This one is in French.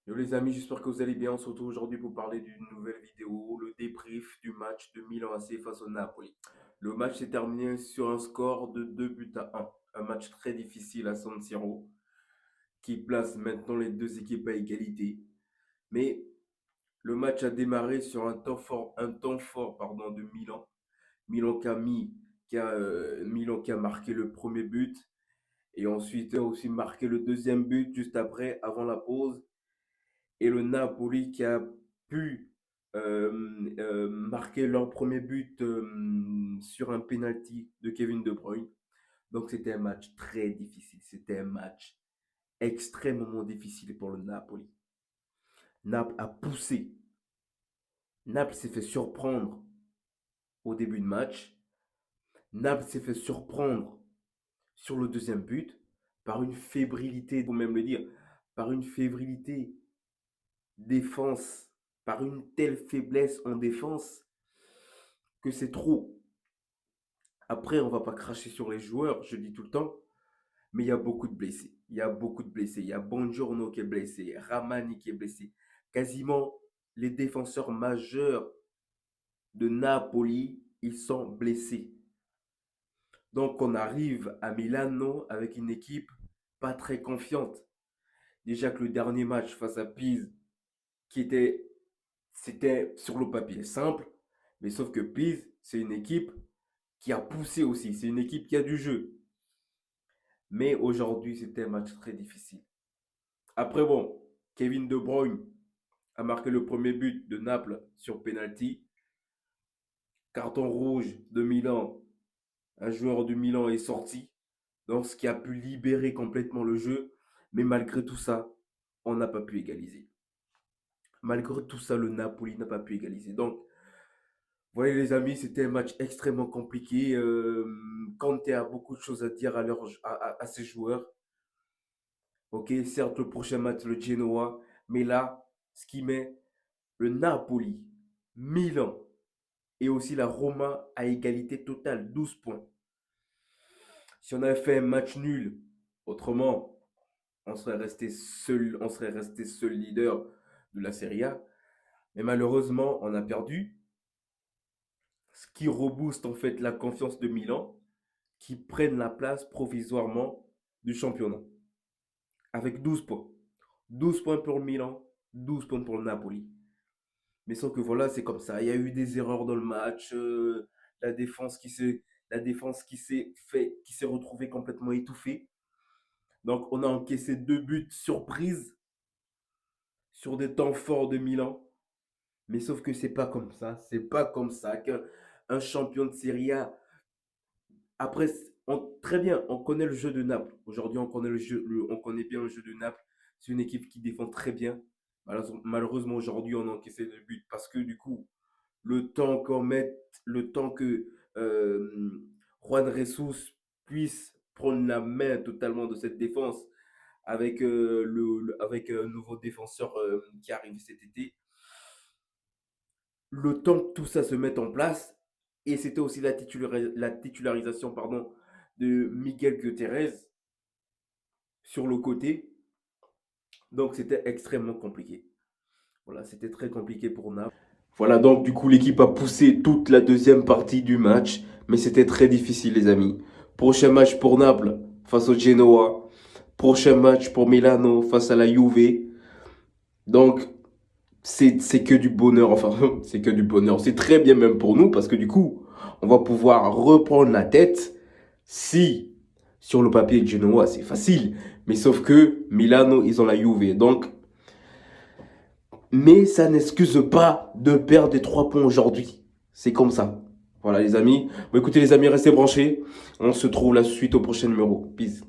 Yo les amis, j'espère que vous allez bien. On se retrouve aujourd'hui pour parler d'une nouvelle vidéo, le débrief du match de Milan AC face au Napoli. Le match s'est terminé sur un score de 2 buts à 1. Un match très difficile à San Siro qui place maintenant les deux équipes à égalité. Mais le match a démarré sur un temps fort de Milan. Milan qui a marqué le premier but et ensuite a aussi marqué le deuxième but juste après, avant la pause. Et le Napoli qui a pu marquer leur premier but sur un penalty de Kevin De Bruyne. Donc c'était un match très difficile. C'était un match extrêmement difficile pour le Napoli. Naples a poussé. Naples s'est fait surprendre au début de match. Naples s'est fait surprendre sur le deuxième but par une fébrilité, il faut même le dire, par une fébrilité défense, par une telle faiblesse en défense que c'est trop. Après, on va pas cracher sur les joueurs, je dis tout le temps, mais il y a beaucoup de blessés. Il y a beaucoup de blessés. Il y a Bongiorno qui est blessé, Ramani qui est blessé. Quasiment les défenseurs majeurs de Napoli, ils sont blessés. Donc on arrive à Milano avec une équipe pas très confiante. Déjà que le dernier match face à Pise, qui était, c'était sur le papier simple, mais sauf que Pise, c'est une équipe qui a poussé aussi. C'est une équipe qui a du jeu. Mais aujourd'hui, c'était un match très difficile. Après, bon, Kevin De Bruyne a marqué le premier but de Naples sur penalty. Carton rouge de Milan. Un joueur de Milan est sorti. Donc, ce qui a pu libérer complètement le jeu. Mais malgré tout ça, on n'a pas pu égaliser. Malgré tout ça, le Napoli n'a pas pu égaliser. Donc, voyez les amis, c'était un match extrêmement compliqué. Conte a beaucoup de choses à dire à ses joueurs. Ok, certes, le prochain match, le Genoa, mais là, ce qui met le Napoli, Milan et aussi la Roma à égalité totale, 12 points. Si on avait fait un match nul, autrement, on serait resté seul leader de la Serie A. Mais malheureusement, on a perdu, ce qui rebooste en fait la confiance de Milan, qui prennent la place provisoirement du championnat, avec 12 points. 12 points pour le Milan, 12 points pour le Napoli. Mais sauf que voilà, c'est comme ça. Il y a eu des erreurs dans le match. La défense qui s'est, la défense qui s'est retrouvée complètement étouffée. Donc, on a encaissé deux buts surprises sur des temps forts de Milan. Mais sauf que c'est pas comme ça. C'est pas comme ça qu'un un champion de Serie A. Après, très bien, on connaît le jeu de Naples. Aujourd'hui, on connaît on connaît bien le jeu de Naples. C'est une équipe qui défend très bien. Malheureusement, aujourd'hui, on a encaissé deux buts parce que du coup, le temps que Juan Jesus puisse prendre la main totalement de cette défense avec, avec un nouveau défenseur qui arrive cet été, le temps que tout ça se mette en place, et c'était aussi la titularisation de Miguel Gutiérrez sur le côté, donc c'était extrêmement compliqué. Voilà, c'était très compliqué pour Naples. Voilà, donc du coup, l'équipe a poussé toute la deuxième partie du match, mais c'était très difficile, les amis. Prochain match pour Naples face au Genoa. Prochain match pour Milano face à la Juve. Donc, c'est que du bonheur. Enfin, c'est que du bonheur. C'est très bien même pour nous parce que du coup, on va pouvoir reprendre la tête si, sur le papier, Genoa, c'est facile. Mais sauf que Milano, ils ont la Juve. Donc, mais ça n'excuse pas de perdre des 3 points aujourd'hui. C'est comme ça. Voilà les amis. Bon, écoutez les amis, restez branchés. On se trouve la suite au prochain numéro. Peace.